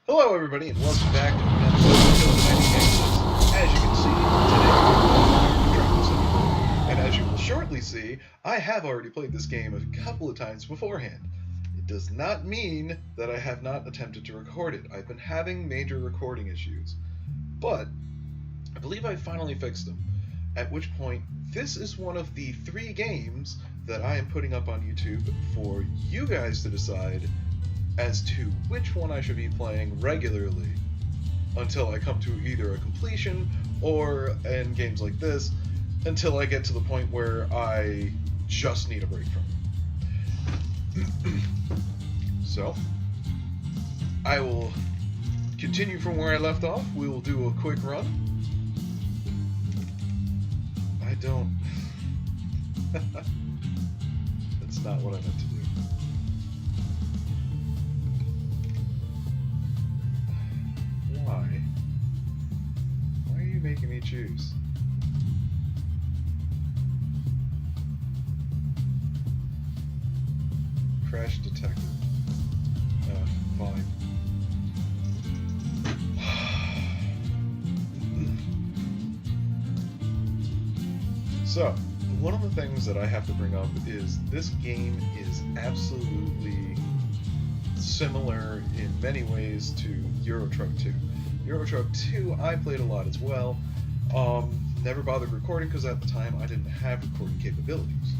Hello, everybody, and welcome back to an episode of Kilto Games. As you can see, today we're playing Truck Simulator, and as you will shortly see, I have already played this game a couple of times beforehand. It does not mean that I have not attempted to record it. I've been having major recording issues, but I believe I finally fixed them. At which point, this is one of the 3 games that I am putting up on YouTube for you guys to decide as to which one I should be playing regularly until I come to either a completion or, in games like this, until I get to the point where I just need a break from it. So, I will continue from where I left off. We will do a quick run. I don't... That's not what I meant to do. Why? Why are you making me choose? Crash detected. Fine. So, one of the things that I have to bring up is this game is absolutely similar in many ways to Euro Truck 2. Euro Truck 2 I played a lot as well. Never bothered recording because at the time I didn't have recording capabilities.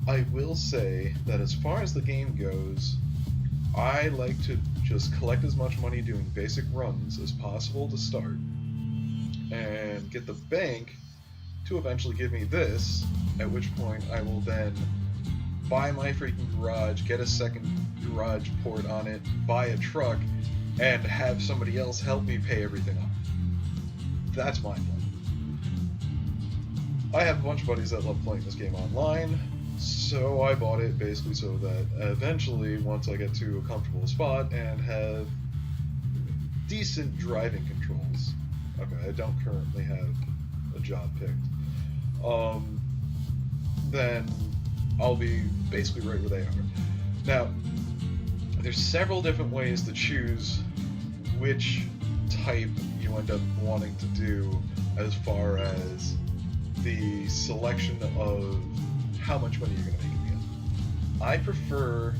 I will say that as far as the game goes, I like to just collect as much money doing basic runs as possible to start and get the bank to eventually give me this, at which point I will then buy my freaking garage, get a second garage port on it, buy a truck, and have somebody else help me pay everything off. That's my plan. I have a bunch of buddies that love playing this game online, so I bought it basically so that eventually, once I get to a comfortable spot and have decent driving controls, okay, I don't currently have a job picked, then I'll be basically right where they are. Now, there's several different ways to choose which type you end up wanting to do as far as the selection of how much money you're going to make in the end. I prefer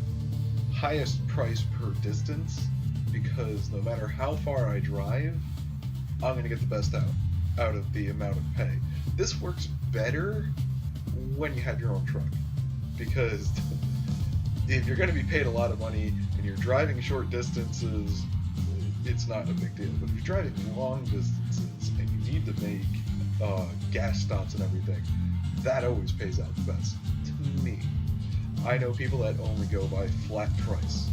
highest price per distance because no matter how far I drive, I'm going to get the best out of the amount of pay. This works better when you have your own truck, because if you're going to be paid a lot of money and you're driving short distances, it's not a big deal. But if you're driving long distances and you need to make gas stops and everything, that always pays out the best to me. I know people that only go by flat price.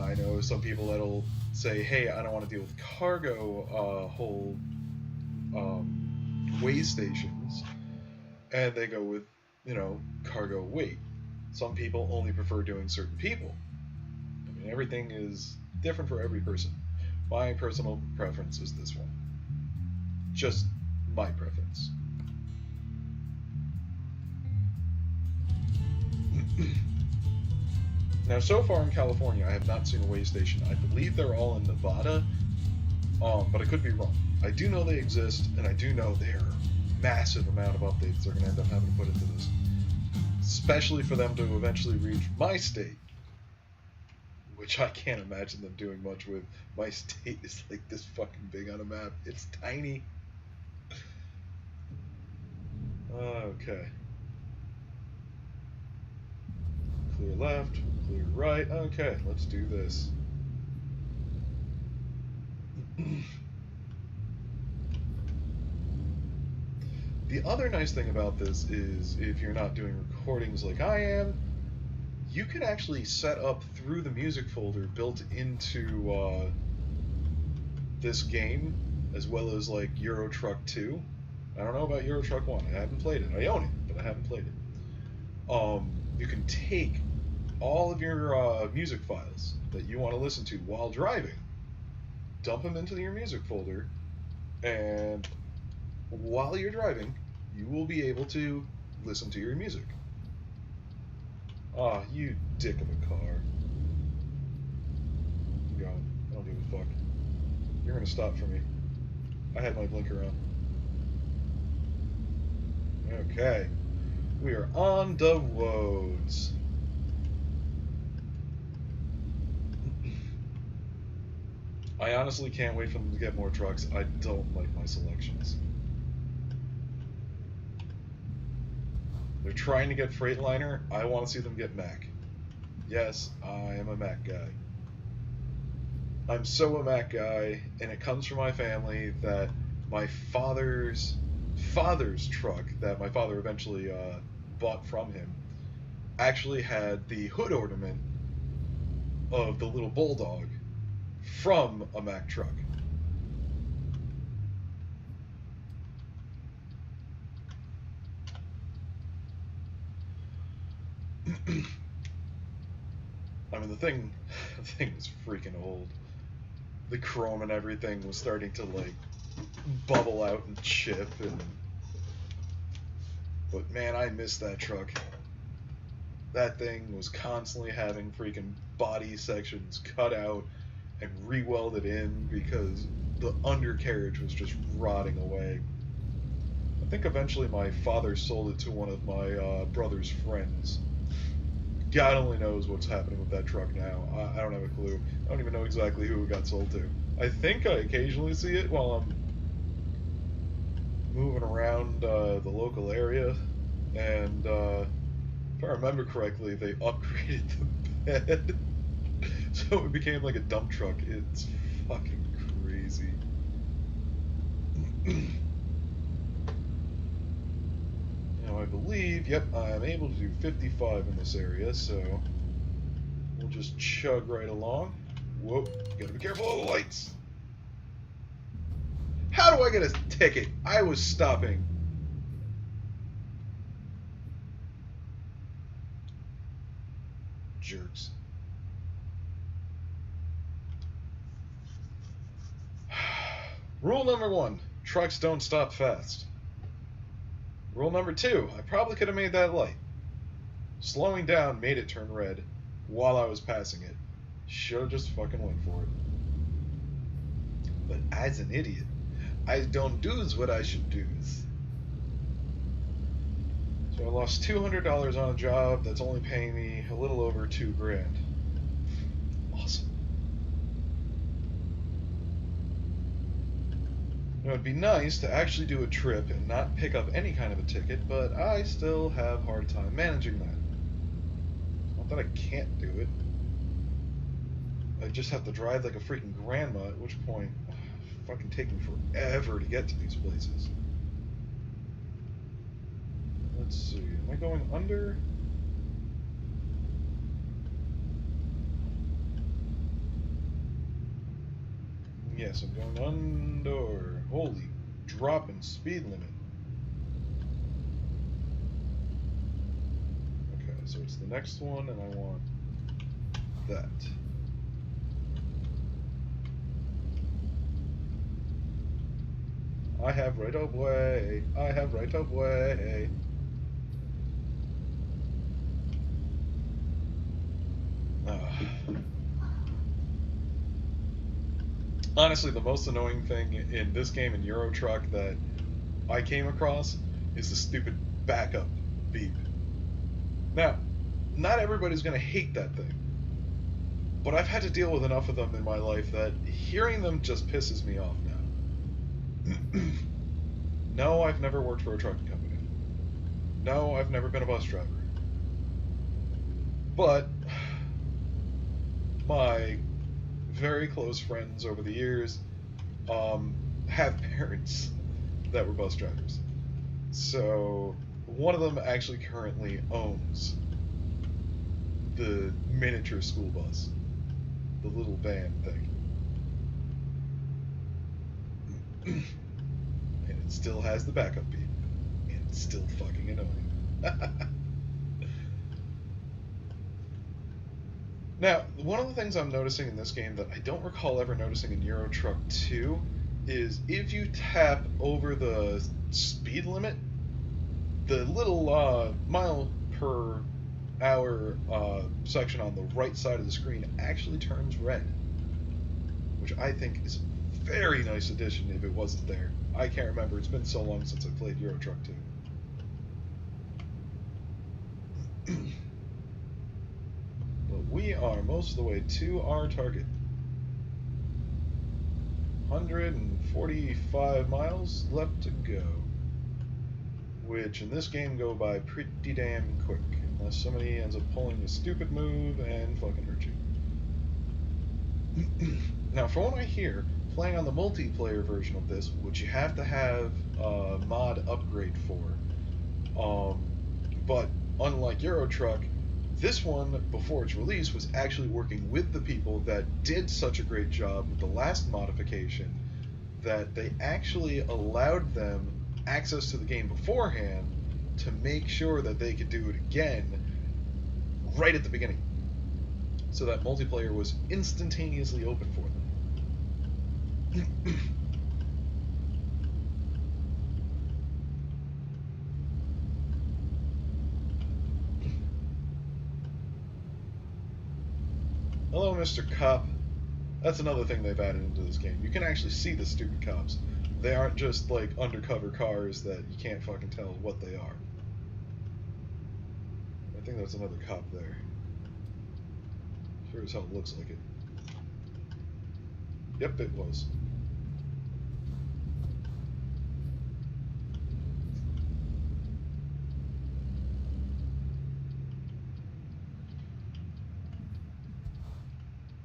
I know some people that'll say, hey, I don't want to deal with cargo whole weigh stations, and they go with, cargo weight. Some people only prefer doing certain people. I mean, everything is different for every person. My personal preference is this one. Just my preference. Now, so far in California, I have not seen a weigh station. I believe they're all in Nevada, but I could be wrong. I do know they exist, and I do know there are a massive amount of updates they're going to end up having to put into this, especially for them to eventually reach my state, which I can't imagine them doing much with. My state is like this fucking big on a map. It's tiny. Okay. Clear left, clear right. Okay, let's do this. The other nice thing about this is if you're not doing recordings like I am, you can actually set up through the music folder built into this game, as well as like Euro Truck 2. I don't know about Euro Truck 1. I haven't played it. I own it, but I haven't played it. You can take all of your music files that you want to listen to while driving, dump them into your music folder, and while you're driving, you will be able to listen to your music. Ah, you dick of a car. going. I don't give a fuck. You're gonna stop for me. I had my blinker on. Okay. We are on the roads. I honestly can't wait for them to get more trucks. I don't like my selections. They're trying to get Freightliner. I want to see them get Mack. Yes, I am a Mack guy. I'm so a Mack guy, and it comes from my family that my father's truck that my father eventually bought from him actually had the hood ornament of the little bulldog from a Mack truck. I mean, the thing was freaking old. The chrome and everything was starting to like bubble out and chip, but man, I miss that truck. That thing was constantly having freaking body sections cut out and re-welded in because the undercarriage was just rotting away. I think eventually my father sold it to one of my brother's friends. God only knows what's happening with that truck now. I don't have a clue. I don't even know exactly who it got sold to. I think I occasionally see it while I'm moving around the local area, and if I remember correctly, they upgraded the bed, so it became like a dump truck. It's fucking crazy. Now I believe, yep, I'm able to do 55 in this area, so we'll just chug right along. Whoa, gotta be careful of the lights. How do I get a ticket? I was stopping. Jerks. Rule number 1, trucks don't stop fast. Rule number 2, I probably could have made that light. Slowing down made it turn red while I was passing it. Should have just fucking went for it. But as an idiot, I don't do's what I should do's. So I lost $200 on a job that's only paying me a little over $2 grand. Awesome. It would be nice to actually do a trip and not pick up any kind of a ticket, but I still have a hard time managing that. Not that I can't do it. I just have to drive like a freaking grandma, at which point it's fucking taking forever to get to these places. Let's see, am I going under? Yes, I'm going under. Holy drop in speed limit. Okay, so it's the next one, and I want that. I have right of way. I have right of way. Honestly, the most annoying thing in this game in Euro Truck that I came across is the stupid backup beep. Now, not everybody's going to hate that thing, but I've had to deal with enough of them in my life that hearing them just pisses me off now. No, I've never worked for a trucking company. No, I've never been a bus driver. But my very close friends over the years have parents that were bus drivers. So one of them actually currently owns the miniature school bus, the little van thing. And it still has the backup beep. And it's still fucking annoying. Now, one of the things I'm noticing in this game that I don't recall ever noticing in Euro Truck 2 is if you tap over the speed limit, the little mile per hour section on the right side of the screen actually turns red. which I think is a very nice addition if it wasn't there. I can't remember. It's been so long since I played Euro Truck 2. But we are most of the way to our target. 145 miles left to go, which in this game go by pretty damn quick, unless somebody ends up pulling a stupid move and fucking hurt you. Now, from what I hear, playing on the multiplayer version of this, which you have to have a mod upgrade for, but unlike Euro Truck, this one, before its release, was actually working with the people that did such a great job with the last modification that they actually allowed them access to the game beforehand to make sure that they could do it again right at the beginning. So that multiplayer was instantaneously open for them. Hello, Mr. Cop. That's another thing they've added into this game. You can actually see the stupid cops. They aren't just like undercover cars that you can't fucking tell what they are. I think that's another cop there. Sure as hell looks like it. Yep, it was.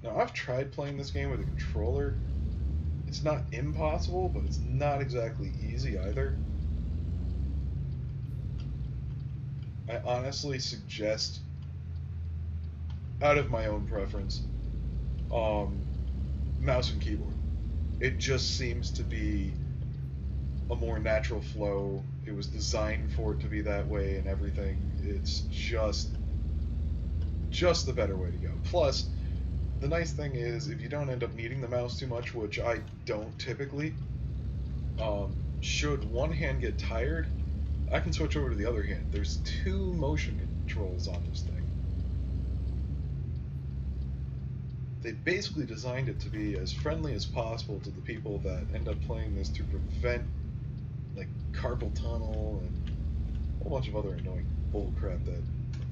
Now, I've tried playing this game with a controller. It's not impossible, but it's not exactly easy either. I honestly suggest, out of my own preference, mouse and keyboard. It just seems to be a more natural flow. It was designed for it to be that way and everything. It's just the better way to go. Plus, the nice thing is, if you don't end up needing the mouse too much, which I don't typically, should one hand get tired, I can switch over to the other hand. There's 2 motion controls on this thing. They basically designed it to be as friendly as possible to the people that end up playing this to prevent, like, carpal tunnel and a whole bunch of other annoying bullcrap that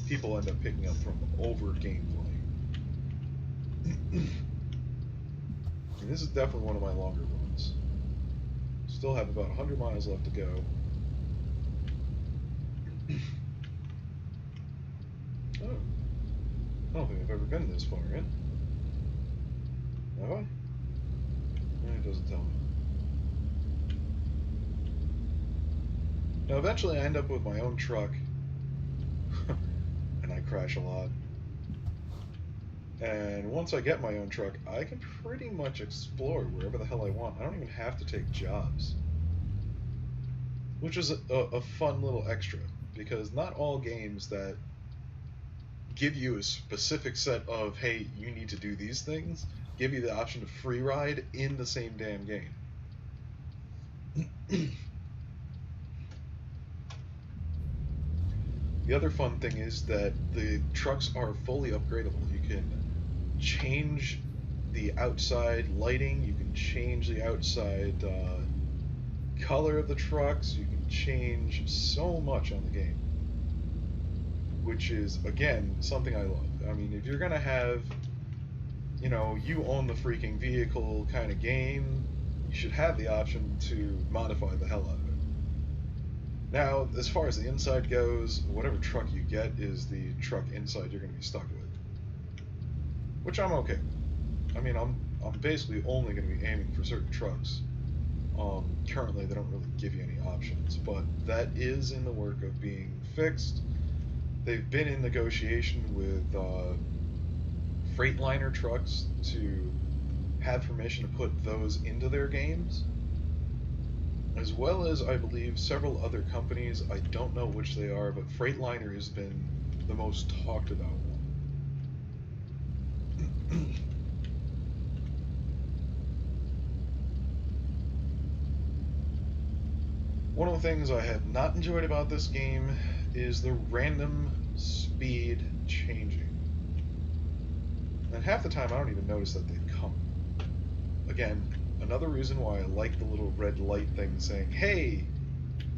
people end up picking up from over gameplay. And this is definitely one of my longer runs. Still have about 100 miles left to go. Oh. I don't think I've ever been this far in. Have I? It doesn't tell me. Now eventually I end up with my own truck. And I crash a lot. And once I get my own truck, I can pretty much explore wherever the hell I want. I don't even have to take jobs. Which is a fun little extra, because not all games that give you a specific set of, hey, you need to do these things, give you the option to free ride in the same damn game. The other fun thing is that the trucks are fully upgradable. You can change the outside lighting, you can change the outside color of the trucks, you can change so much on the game, which is, again, something I love. I mean, if you're gonna have, you know, you own the freaking vehicle kind of game, you should have the option to modify the hell out of it. Now, as far as the inside goes, whatever truck you get is the truck inside you're gonna be stuck with. Which I'm okay with. I mean, I'm basically only going to be aiming for certain trucks. Currently, they don't really give you any options, but that is in the work of being fixed. They've been in negotiation with Freightliner trucks to have permission to put those into their games, as well as, I believe, several other companies. I don't know which they are, but Freightliner has been the most talked about one. One of the things I have not enjoyed about this game is the random speed changing. And half the time I don't even notice that they've come. Again, another reason why I like the little red light thing saying, hey,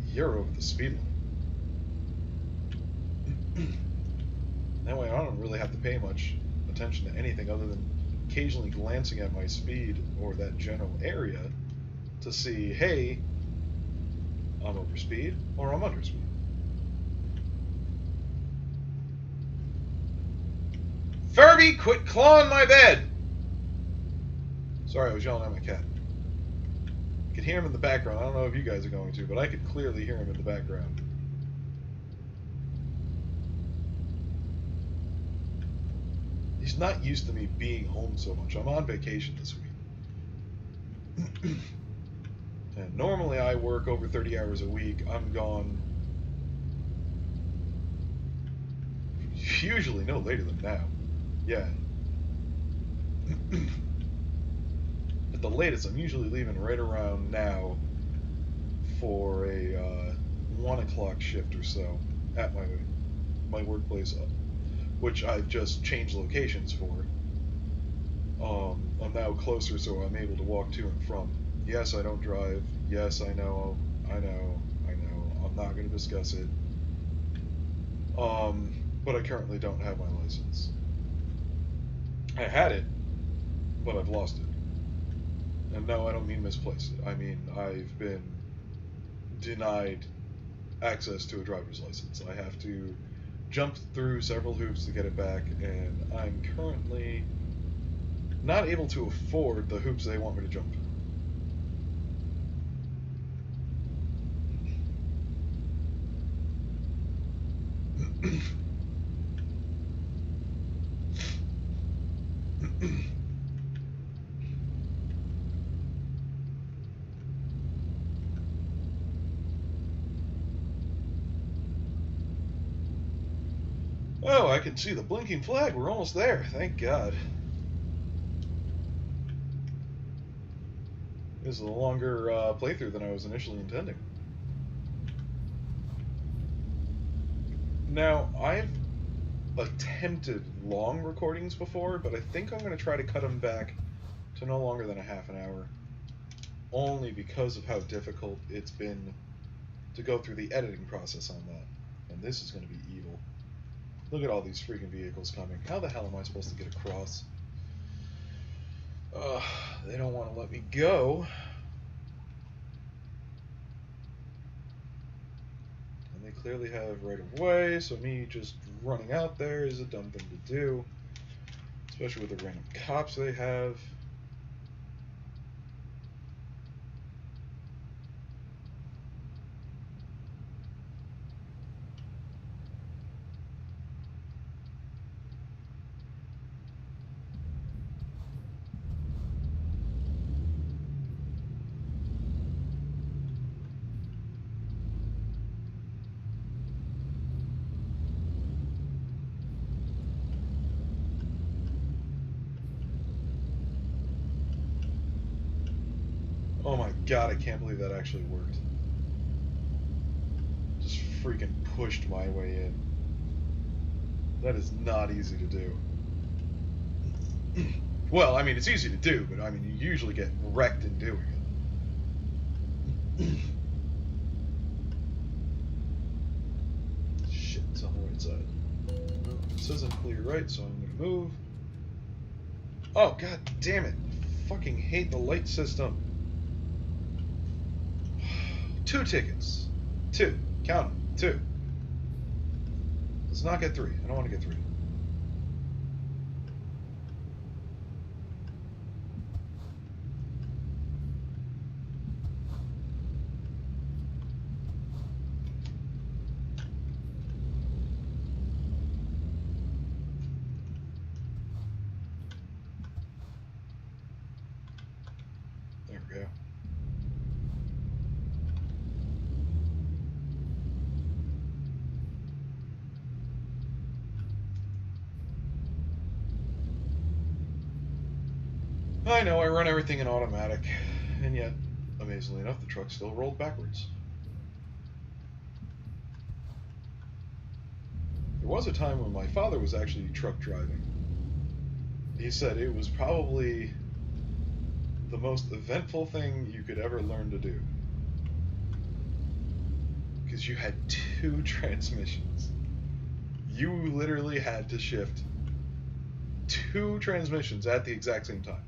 you're over the speed limit. That way I don't really have to pay much attention to anything other than occasionally glancing at my speed or that general area to see, hey, I'm over speed or I'm under speed. Furby, quit clawing my bed! Sorry, I was yelling at my cat. I could hear him in the background. I don't know if you guys are going to, but I could clearly hear him in the background. He's not used to me being home so much. I'm on vacation this week. And normally I work over 30 hours a week. I'm gone usually no later than now. Yeah. At the latest, I'm usually leaving right around now for a 1 o'clock shift or so at my workplace, which I've just changed locations for. I'm now closer, so I'm able to walk to and from. Yes, I don't drive. Yes, I know. I'm not going to discuss it. But I currently don't have my license. I had it, but I've lost it. And no, I don't mean misplaced it. I mean I've been denied access to a driver's license. I have to jump through several hoops to get it back, and I'm currently not able to afford the hoops they want me to jump through. Oh, I can see the blinking flag. We're almost there. Thank God. This is a longer playthrough than I was initially intending. Now, I've attempted long recordings before, but I think I'm going to try to cut them back to no longer than a half an hour. Only because of how difficult it's been to go through the editing process on that. And this is going to be evil. Look at all these freaking vehicles coming. How the hell am I supposed to get across? They don't want to let me go. And they clearly have right of way, so me just running out there is a dumb thing to do. Especially with the random cops they have. Oh my god, I can't believe that actually worked. Just freaking pushed my way in. That is not easy to do. Well, I mean, it's easy to do, but I mean, you usually get wrecked in doing it. Shit, it's on the right side. Well, this isn't clear right, so I'm gonna move. Oh, god damn it. I fucking hate the light system. 2 tickets. 2. Count them. 2. Let's not get 3. I don't want to get 3. There we go. I know, I run everything in automatic, and yet, amazingly enough, the truck still rolled backwards. There was a time when my father was actually truck driving. He said it was probably the most eventful thing you could ever learn to do. Because you had two transmissions. You literally had to shift two transmissions at the exact same time.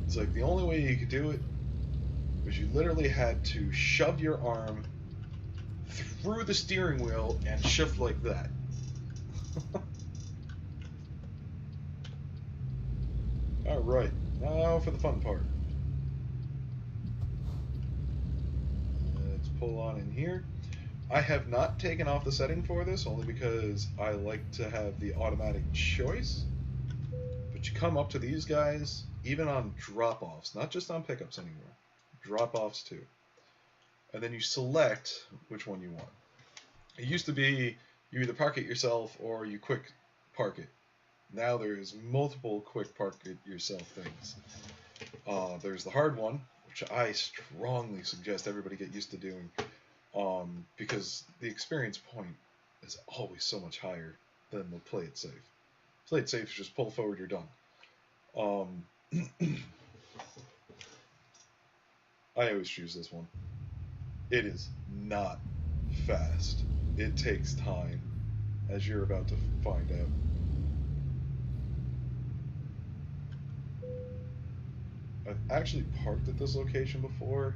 It's like the only way you could do it was you literally had to shove your arm through the steering wheel and shift like that. Alright, now for the fun part. Let's pull on in here. I have not taken off the setting for this, only because I like to have the automatic choice. But you come up to these guys, even on drop-offs, not just on pickups anymore. Drop-offs too. And then you select which one you want. It used to be you either park it yourself or you quick park it. Now there's multiple quick park it yourself things. There's the hard one, which I strongly suggest everybody get used to doing, because the experience point is always so much higher than the play it safe. Play it safe is just pull forward, you're done. I always choose this one. It is not fast. It takes time, as you're about to find out. I've actually parked at this location before,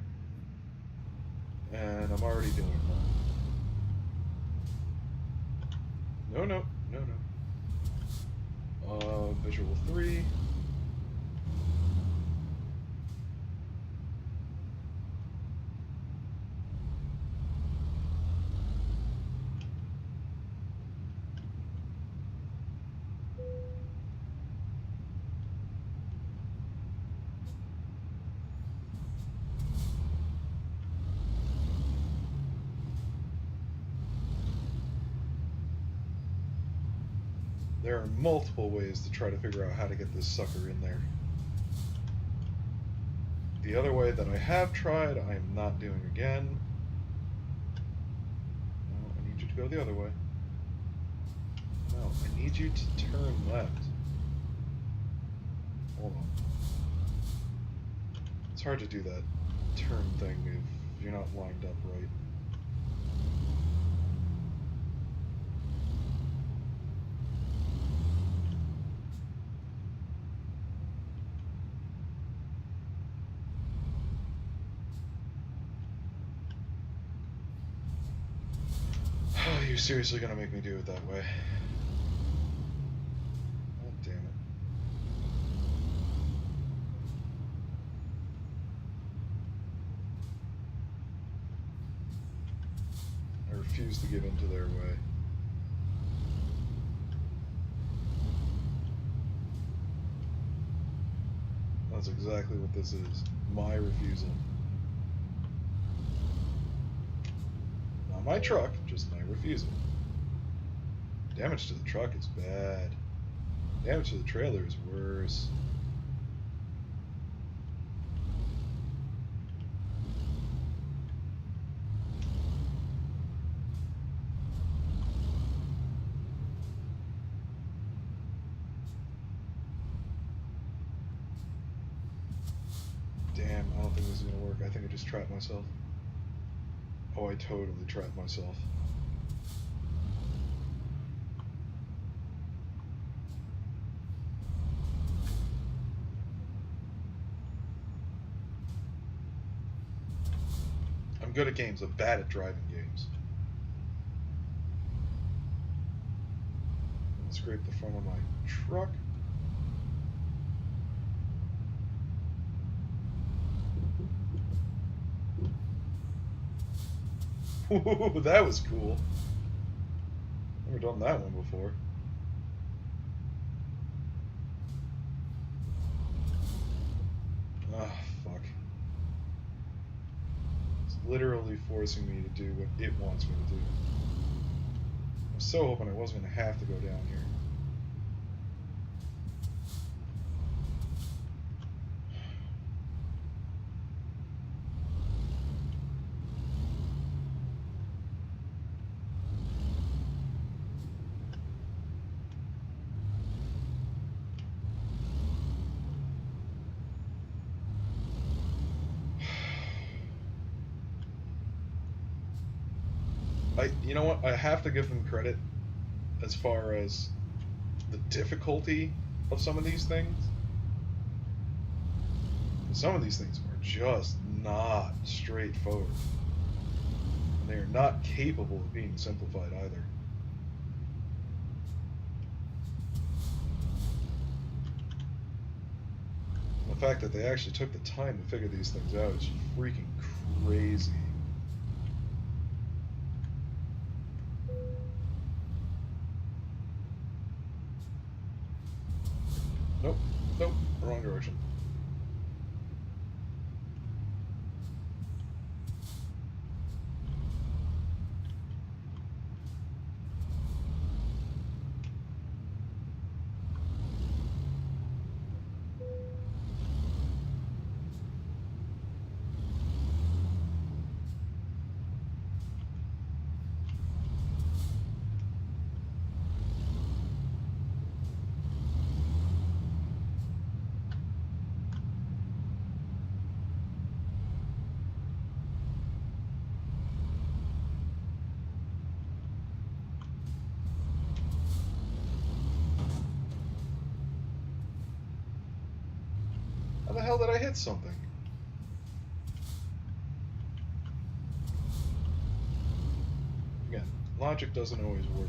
and I'm already doing that. No. Visual 3. There are multiple ways to try to figure out how to get this sucker in there. The other way that I have tried, I am not doing again. No, I need you to go the other way. No, I need you to turn left. Hold on. It's hard to do that turn thing if you're not lined up right. Oh, you're seriously gonna make me do it that way? God damn it. I refuse to give in to their way. That's exactly what this is. My refusal. Not my truck, just my refusal. Damage to the truck is bad. Damage to the trailer is worse. Damn, I don't think this is gonna work. I think I just trapped myself. Oh, I totally trapped myself. I'm good at games, I'm bad at driving games. Scrape the front of my truck. Ooh, that was cool. Never done that one before. Ah, fuck. It's literally forcing me to do what it wants me to do. I was so hoping I wasn't going to have to go down here. You know what? I have to give them credit as far as the difficulty of some of these things. Some of these things are just not straightforward. And they are not capable of being simplified either. And the fact that they actually took the time to figure these things out is freaking crazy. Nope, nope, wrong direction. How the hell did I hit something? Again, logic doesn't always work.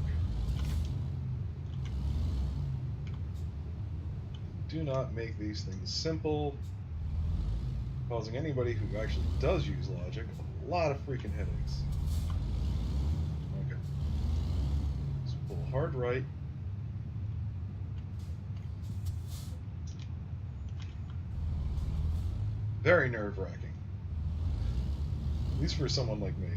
Do not make these things simple, causing anybody who actually does use logic a lot of freaking headaches. Okay. Let's pull hard right. Very nerve-wracking. At least for someone like me.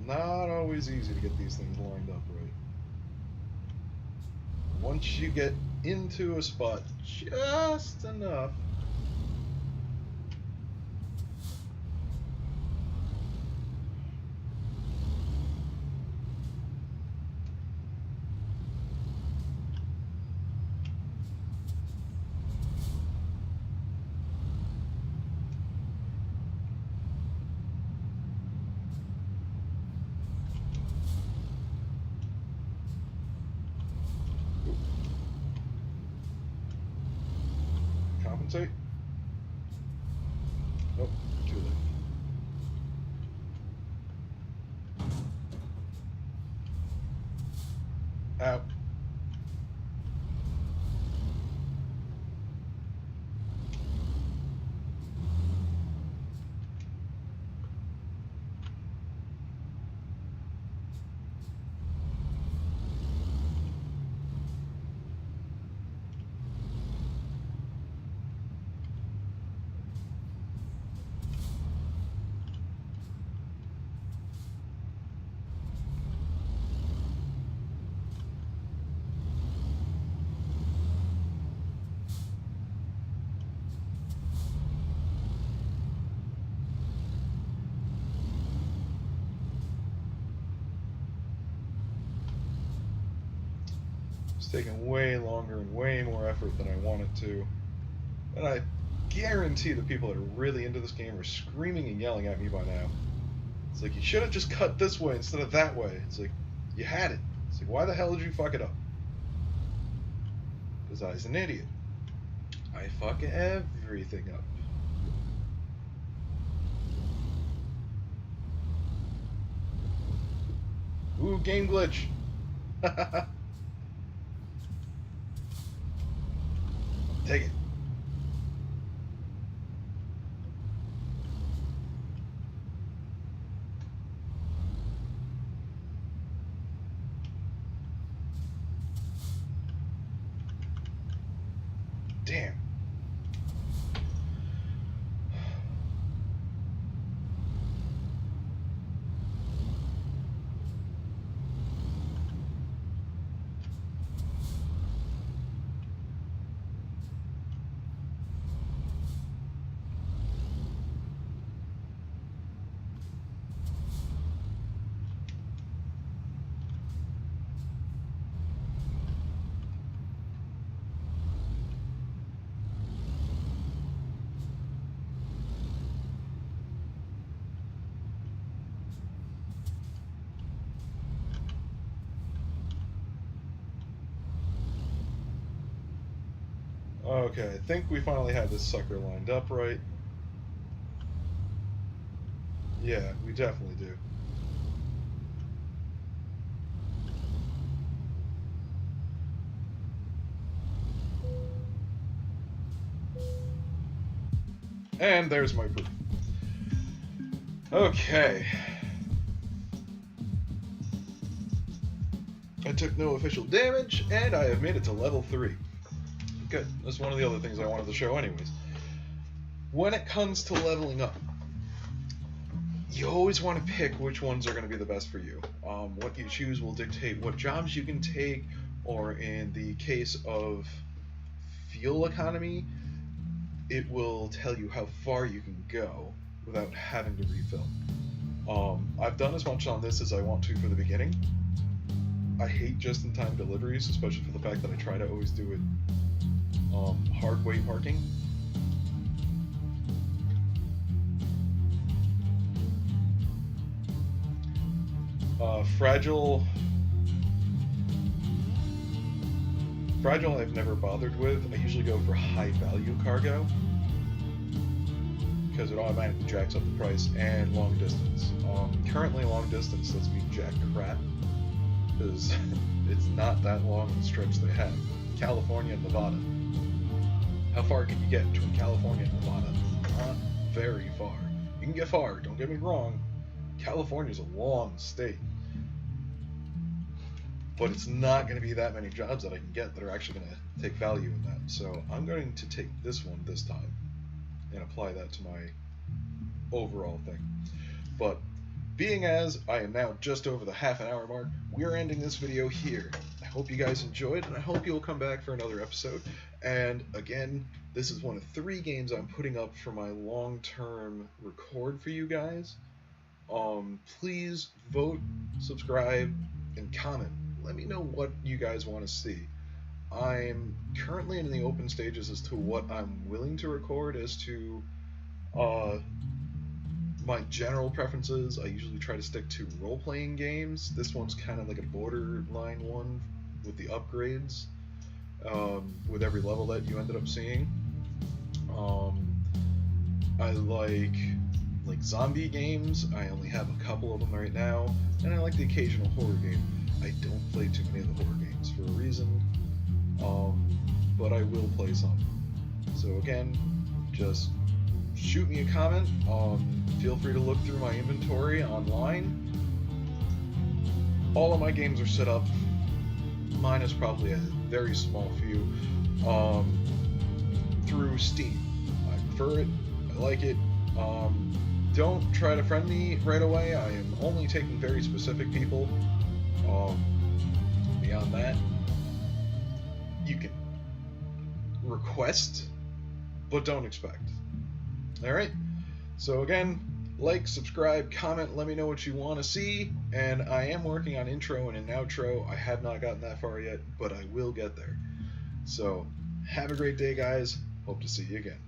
Not always easy to get these things lined up right. Once you get into a spot just enough, compensate. Nope, too late. Out. It's taking way longer and way more effort than I want it to. And I guarantee the people that are really into this game are screaming and yelling at me by now. It's like, you should have just cut this way instead of that way. It's like, you had it. It's like, why the hell did you fuck it up? Because I was an idiot. I fuck everything up. Ooh, game glitch. Take it. Okay, I think we finally have this sucker lined up right. Yeah, we definitely do. And there's my proof. Okay. I took no official damage, and I have made it to level 3. Good. That's one of the other things I wanted to show anyways. When it comes to leveling up, you always want to pick which ones are going to be the best for you. What you choose will dictate what jobs you can take, or in the case of fuel economy, it will tell you how far you can go without having to refill. I've done as much on this as I want to for the beginning. I hate just-in-time deliveries, especially for the fact that I try to always do it hard way parking. Fragile I've never bothered with. I usually go for high value cargo because it automatically jacks up the price, and long distance. Currently long distance lets me jack crap because it's not that long of a stretch they have. California and Nevada. How far can you get between California and Nevada? Not very far. You can get far, don't get me wrong. California's a long state. But it's not going to be that many jobs that I can get that are actually going to take value in that. So I'm going to take this one this time and apply that to my overall thing. But being as I am now just over the half an hour mark, we're ending this video here. I hope you guys enjoyed, and I hope you'll come back for another episode. And again, this is one of 3 games I'm putting up for my long-term record for you guys. Please vote, subscribe, and comment. Let me know what you guys want to see. I'm currently in the open stages as to what I'm willing to record. As to my general preferences, I usually try to stick to role-playing games. This one's kind of like a borderline one with the upgrades, with every level that you ended up seeing. I like zombie games. I only have a couple of them right now, and I like the occasional horror game. I don't play too many of the horror games for a reason, but I will play some. So again, just shoot me a comment. Feel free to look through my inventory online. All of my games are set up, minus probably a very small few, through Steam. I prefer it. I like it. Don't try to friend me right away. I am only taking very specific people. Beyond that, you can request, but don't expect. Alright, so again, like, subscribe, comment, let me know what you want to see, and I am working on intro and an outro. I have not gotten that far yet, but I will get there. So, have a great day, guys. Hope to see you again.